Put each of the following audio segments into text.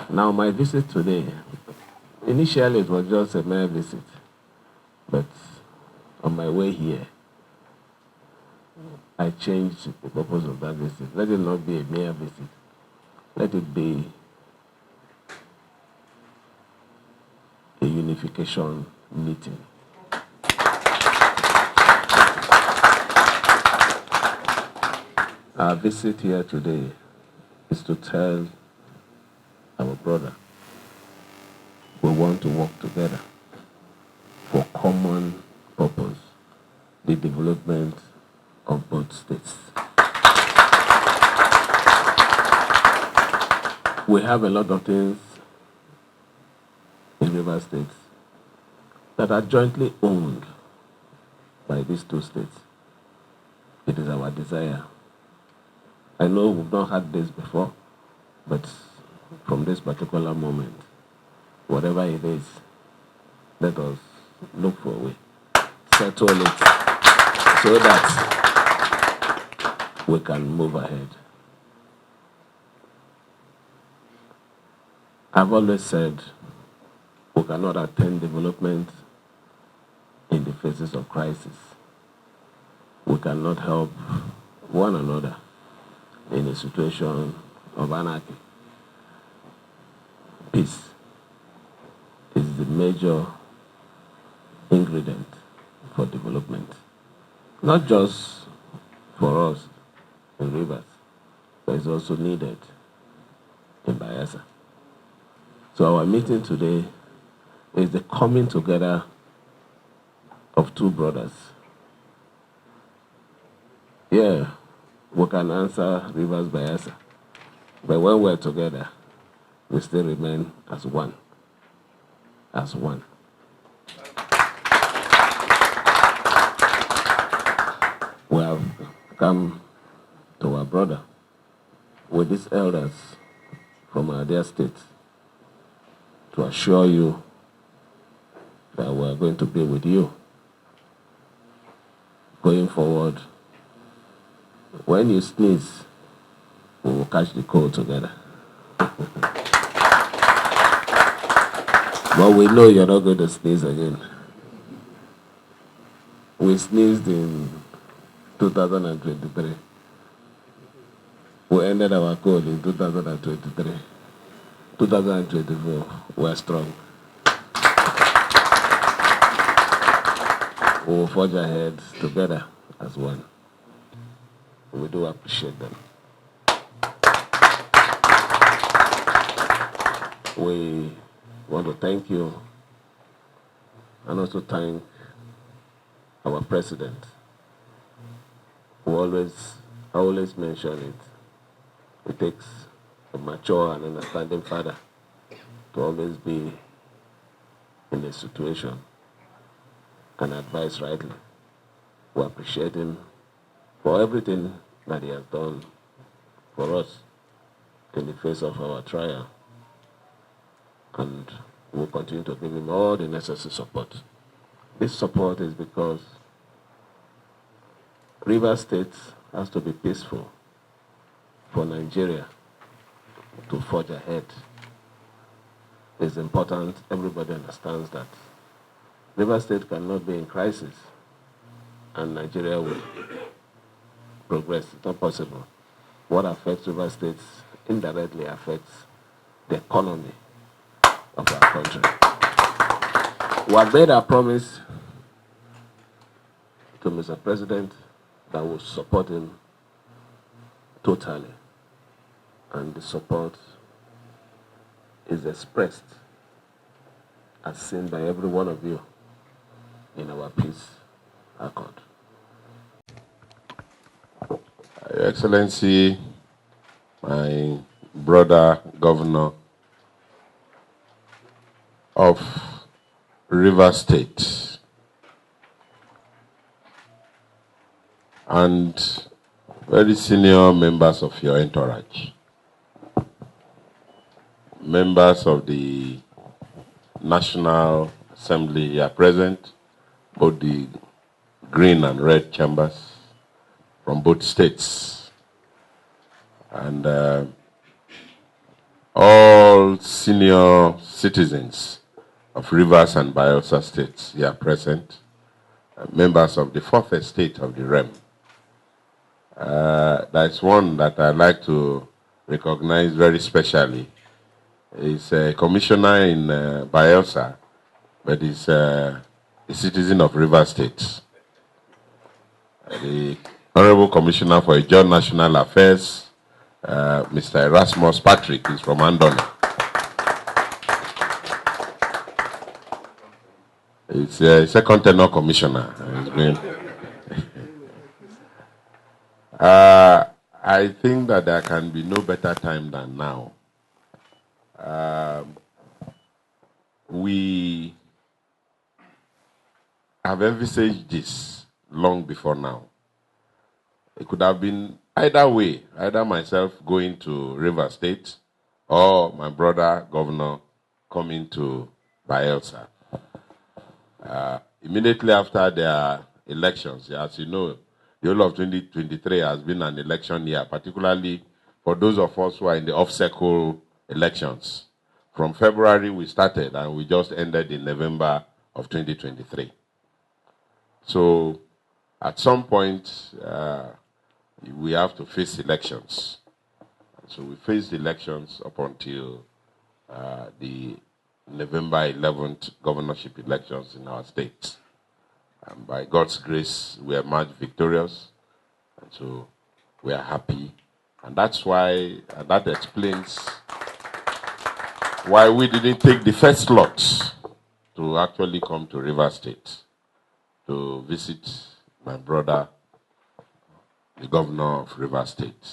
Now, my visit today, initially it was just a mere visit, but on my way here, I changed the purpose of that visit. Let it not be a mere visit. Let it be a unification meeting. Our visit here today is to tell our brother we want to work together for common purpose, the development of both states. We have a lot of things in River State that are jointly owned by these two states. It is our desire. I know we've not had this before, but from this particular moment, whatever it is, let us look for a way, settle it, so that we can move ahead. I've always said we cannot attain development in the faces of crisis. We cannot help one another in a situation of anarchy. Peace is the major ingredient for development, not just for us in Rivers, but it's also needed in Bayelsa. So our meeting today is the coming together of two brothers. Yeah, we can answer Rivers Bayelsa, but when we're together, we still remain as one. As one. We have come to our brother with these elders from our dear state to assure you that we are going to be with you going forward. When you sneeze, we will catch the cold together. But we know you're not going to sneeze again. We sneezed in 2023. We ended our cold in 2023. 2024, we're strong. We will forge ahead together as one. We do appreciate them. We want to thank you and also thank our president, who always mention it. It takes a mature and understanding father to always be in a situation and advise rightly. We appreciate him for everything that he has done for us in the face of our trial. And we'll continue to give him all the necessary support. This support is because River State has to be peaceful for Nigeria to forge ahead. It's important everybody understands that River State cannot be in crisis and Nigeria will progress. It's not possible. What affects River State indirectly affects the economy of our country. We have made a promise to Mr. President that will support him totally. And the support is expressed as seen by every one of you in our peace accord. Your Excellency, my brother governor of River State, and very senior members of your entourage, members of the National Assembly are present, both the green and red chambers from both states. And all senior citizens of Rivers and Bayelsa States here present, members of the fourth estate of the realm. There's one that I'd like to recognize very specially. He's a commissioner in Bayelsa, but he's a citizen of Rivers State. The Honorable Commissioner for Joint National Affairs, Mr. Erasmus Patrick, is from Andoni. He's a second tenor commissioner. I think that there can be no better time than now. We have envisaged this long before now. It could have been either way, either myself going to River State or my brother governor coming to Bayelsa. Immediately after their elections, as you know, the whole of 2023 has been an election year, particularly for those of us who are in the off-cycle elections. From February we started and we just ended in November of 2023. So at some point, we have to face elections. So we faced elections up until the November 11th governorship elections in our state. And by God's grace, we emerged victorious. And so we are happy. And that's why, and that explains why we didn't take the first slot to actually come to River State to visit my brother, the governor of River State.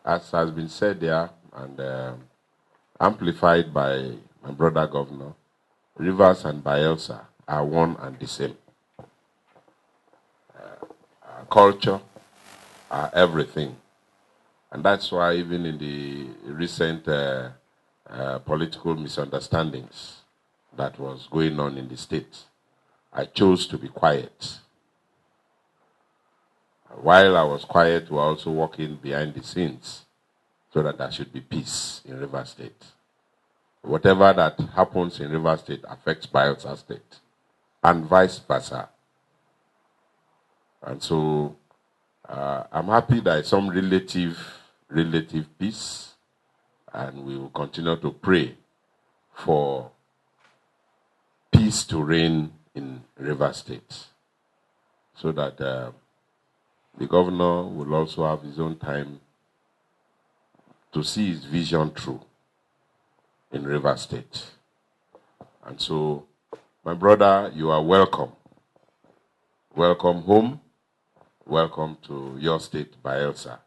As has been said there and amplified by my brother governor, Rivers and Bayelsa are one and the same. Our culture, our everything. And that's why even in the recent political misunderstandings that was going on in the state, I chose to be quiet. While I was quiet, we were also working behind the scenes so that there should be peace in River State. Whatever that happens in River State affects Bayelsa State, and vice versa. And so I'm happy there is some relative peace, and we will continue to pray for peace to reign in River State, so that the governor will also have his own time to see his vision through in River State. And so, my brother, you are welcome. Welcome home. Welcome to your state, Bayelsa.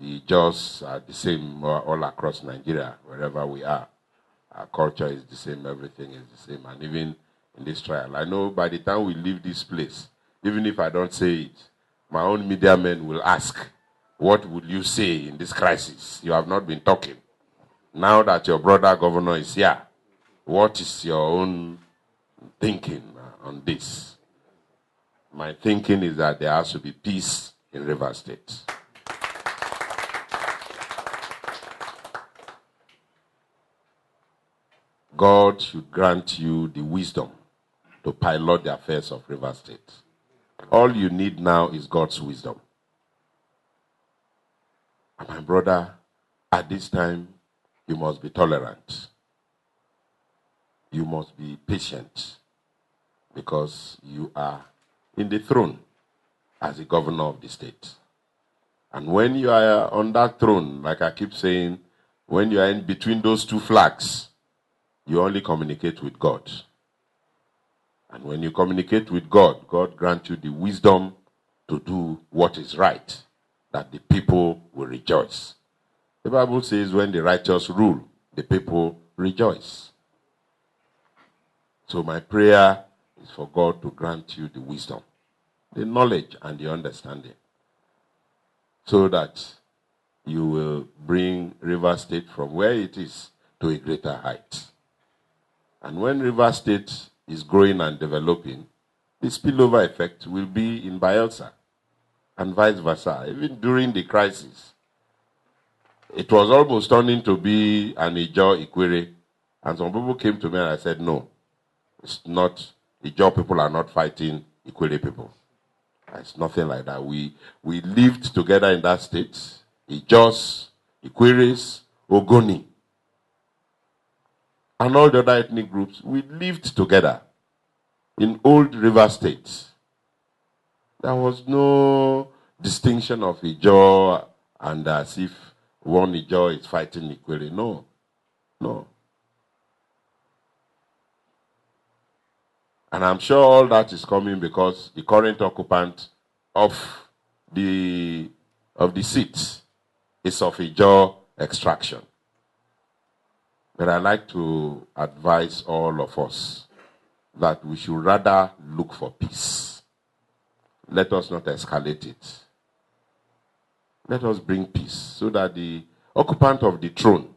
The GOVS are the same all across Nigeria, wherever we are. Our culture is the same, everything is the same. And even in this trial, I know by the time we leave this place, even if I don't say it, my own media men will ask, what would you say in this crisis? You have not been talking. Now that your brother governor is here, what is your own thinking on this? My thinking is that there has to be peace in River State. God should grant you the wisdom to pilot the affairs of River State. All you need now is God's wisdom. And my brother, at this time, you must be tolerant. You must be patient, because you are in the throne as the governor of the state. And when you are on that throne, like I keep saying, when you are in between those two flags, you only communicate with God. And when you communicate with God, God grants you the wisdom to do what is right, that the people will rejoice. The Bible says when the righteous rule, the people rejoice. So my prayer is for God to grant you the wisdom, the knowledge and the understanding, so that you will bring River State from where it is to a greater height. And when River State is growing and developing, the spillover effect will be in Bayelsa, and vice versa. Even during the crisis, it was almost turning to be an Ijaw Ikwere. And some people came to me and I said, no, it's not. Ijaw people are not fighting Ikwere people. It's nothing like that. We lived together in that state. Ijaws, Ikweres, Ogoni, and all the other ethnic groups, we lived together in old River State. There was no distinction of Ijaw and as if one Ijaw is fighting Ikwere. No, no. And I'm sure all that is coming because the current occupant of the seat is of Ijaw extraction. But I'd like to advise all of us that we should rather look for peace. Let us not escalate it. Let us bring peace so that the occupant of the throne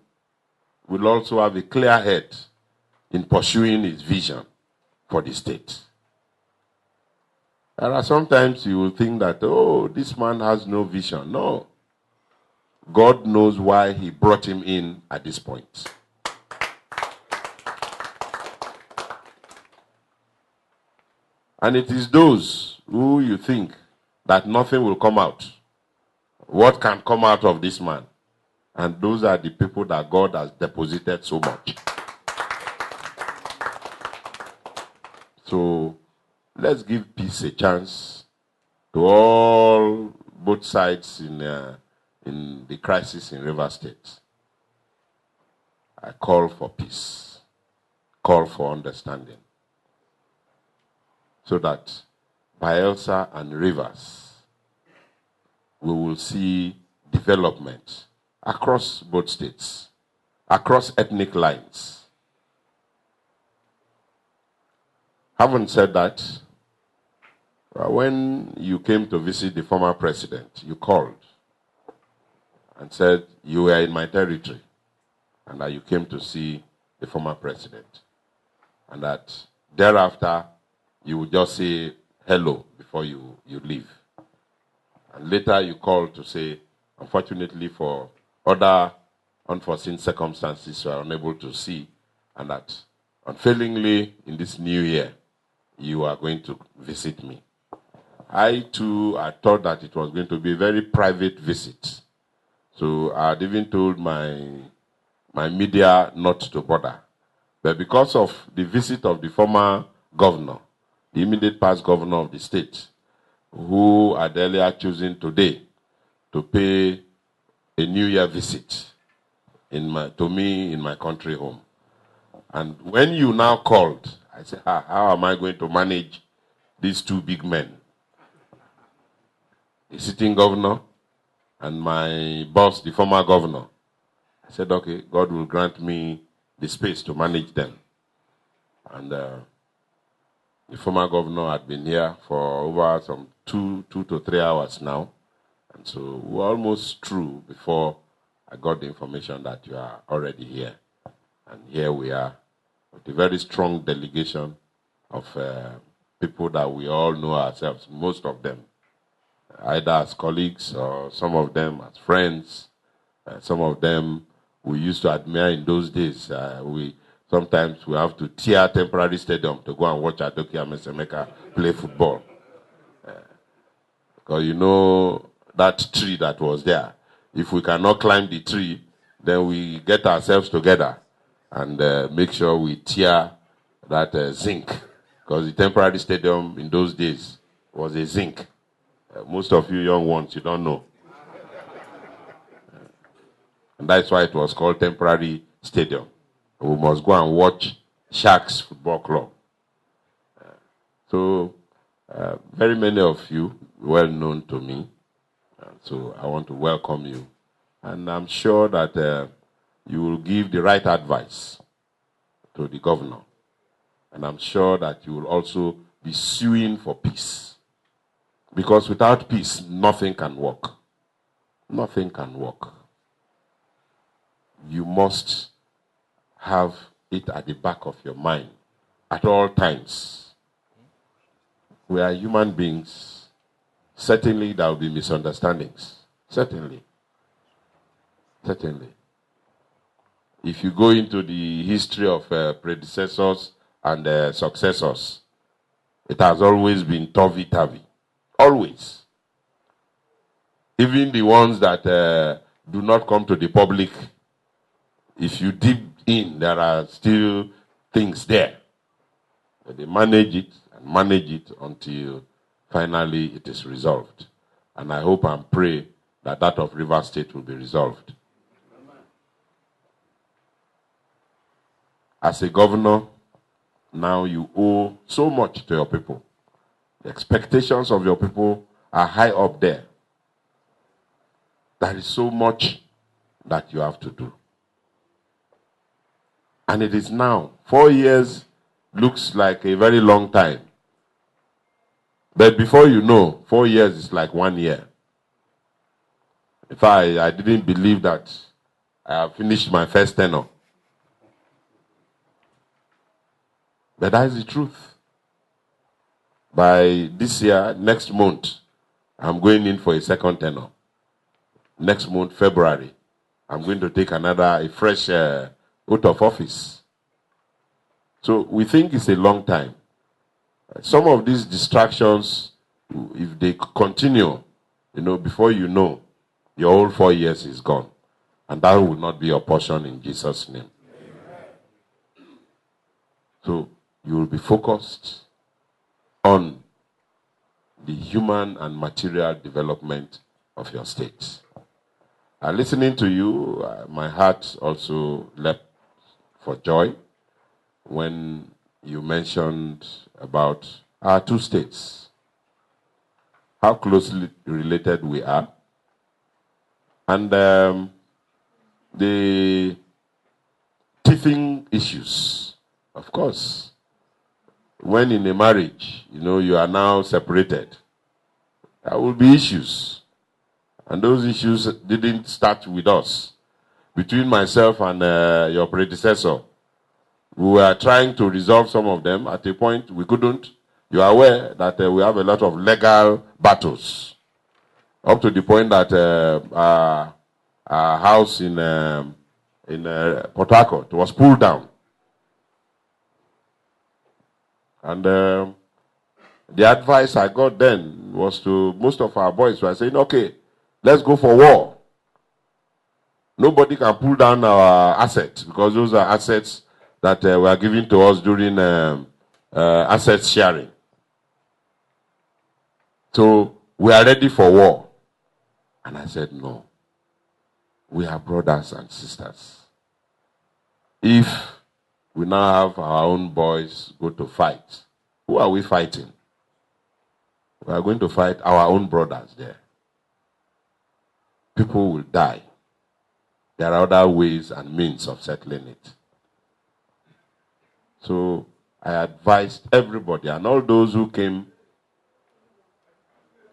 will also have a clear head in pursuing his vision for the state. There are sometimes you will think that, oh, this man has no vision. No. God knows why he brought him in at this point. And it is those who you think that nothing will come out. What can come out of this man? And those are the people that God has deposited so much. So let's give peace a chance to all, both sides in the crisis in River State. I call for peace, call for understanding, so that Bayelsa and Rivers, we will see development across both states, across ethnic lines. Having said that, when you came to visit the former president, you called and said you were in my territory and that you came to see the former president. And that thereafter, you would just say hello before you leave. And later you called to say, unfortunately for other unforeseen circumstances, you are unable to see, and that unfailingly in this new year, you are going to visit me. I thought that it was going to be a very private visit. So I had even told my media not to bother. But because of the visit of the former governor, the immediate past governor of the state, who had earlier chosen today to pay a New Year visit to me in my country home. And when you now called, I said, how am I going to manage these two big men? The sitting governor and my boss, the former governor. I said, okay, God will grant me the space to manage them. And the former governor had been here for over some 2 to 3 hours now. And so we're almost through before I got the information that you are already here. And here we are with a very strong delegation of people that we all know ourselves, most of them, either as colleagues or some of them as friends. Some of them we used to admire in those days. Sometimes we have to tear temporary stadium to go and watch Adoke Amesemeka play football. Because you know that tree that was there. If we cannot climb the tree, then we get ourselves together and make sure we tear that zinc. Because the temporary stadium in those days was a zinc. Most of you young ones, you don't know. And that's why it was called temporary stadium. We must go and watch Sharks Football Club. So very many of you well known to me. So I want to welcome you. And I'm sure that you will give the right advice to the governor. And I'm sure that you will also be suing for peace. Because without peace, nothing can work. Nothing can work. You must have it at the back of your mind at all times. We are human beings. Certainly there will be misunderstandings. Certainly. Certainly. If you go into the history of predecessors and successors, it has always been tovey-tavey. Always. Even the ones that do not come to the public, if you dig in, there are still things there. But they manage it until finally it is resolved. And I hope and pray that that of Rivers State will be resolved. As a governor, now you owe so much to your people. The expectations of your people are high up there. There is so much that you have to do. And it is now. 4 years looks like a very long time. But before you know, 4 years is like 1 year. In fact, I didn't believe that I have finished my first tenure. But that is the truth. By this year, next month, I'm going in for a second tenure. Next month, February, I'm going to take a fresh oath of office. So we think it's a long time. Some of these distractions, if they continue, before you know, your whole 4 years is gone. And that will not be your portion in Jesus' name. So you will be focused on the human and material development of your state. Listening to you, my heart also leapt for joy when you mentioned about our two states, how closely related we are, and the teething issues. Of course, when in a marriage, you are now separated, there will be issues. And those issues didn't start with us. Between myself and your predecessor, we were trying to resolve some of them. At a point, we couldn't. You are aware that we have a lot of legal battles. Up to the point that our house in Port Harcourt was pulled down. And the advice I got then was to most of our boys were saying, okay, let's go for war. Nobody can pull down our assets because those are assets that were given to us during asset sharing. So we are ready for war. And I said, no. We are brothers and sisters. If we now have our own boys go to fight, who are we fighting? We are going to fight our own brothers there. People will die. There are other ways and means of settling it. So I advised everybody and all those who came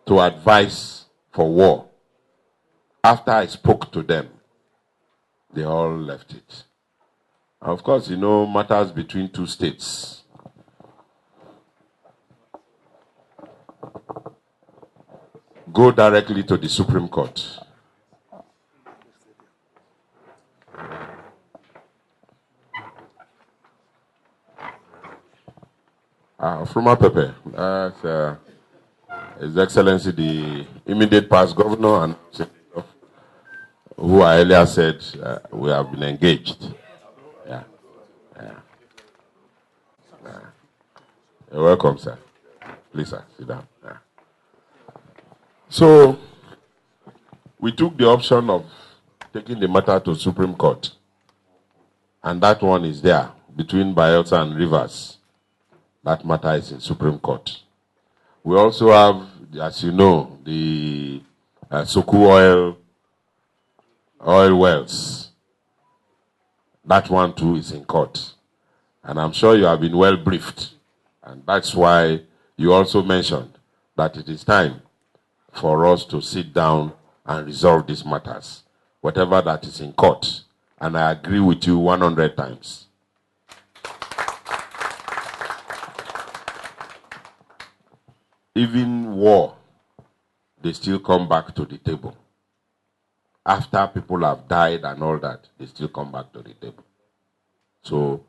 to advise for war. After I spoke to them, they all left it. And of course, matters between two states. Go directly to the Supreme Court. From Pepe, His Excellency the immediate past governor and who I earlier said we have been engaged. Yeah. You're welcome, sir. Please, sir, sit down. Yeah. So we took the option of taking the matter to Supreme Court, and that one is there between Bayelsa and Rivers. That matter is in Supreme Court. We also have, as you know, the Soku oil wells. That one too is in court. And I'm sure you have been well briefed. And that's why you also mentioned that it is time for us to sit down and resolve these matters, whatever that is in court. And I agree with you 100 times. Even war, they still come back to the table. after people have died and all that, they still come back to the table. So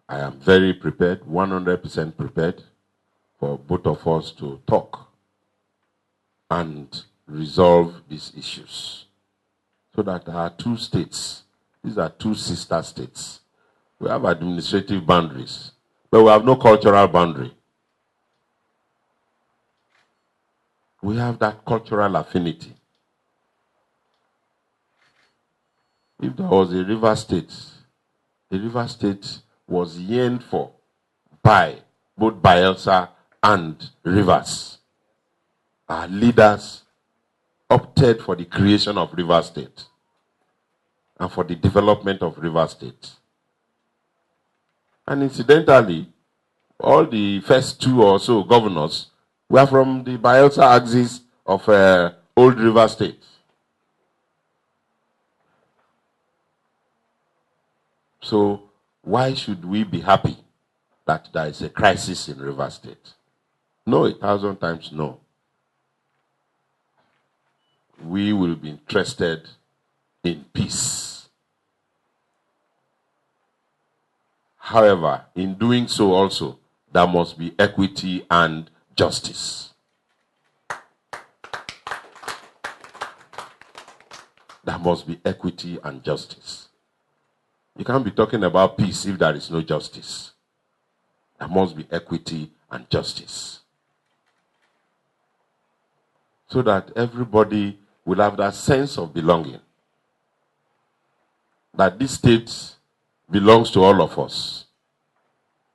I am very prepared, 100% prepared for both of us to talk and resolve these issues so that our two states, these are two sister states, we have administrative boundaries, but we have no cultural boundary. We have that cultural affinity. If there was a river state was yearned for by both Bayelsa and Rivers. Our leaders opted for the creation of River State and for the development of River State. And incidentally, all the first two or so governors were from the Bayelsa axis of Old River State. So why should we be happy that there is a crisis in River State? No, 1,000 times no. We will be interested in peace. However, in doing so also, there must be equity and justice. There must be equity and justice. You can't be talking about peace if there is no justice. There must be equity and justice. So that everybody will have that sense of belonging. That this state belongs to all of us.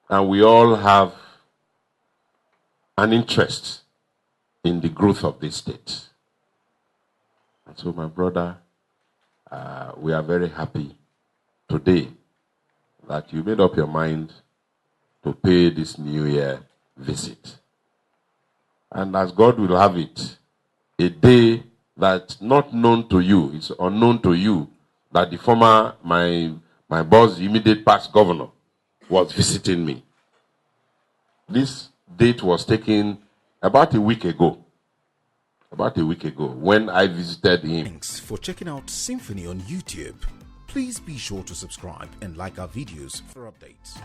And we all have an interest in the growth of this state. And so, my brother, we are very happy today that you made up your mind to pay this New Year visit. And as God will have it, a day that's not known to you, it's unknown to you, that the former, my boss, immediate past governor, was visiting me. This date was taken about a week ago. When I visited him. Thanks for checking out SYMFONI on YouTube. Please be sure to subscribe and like our videos for updates.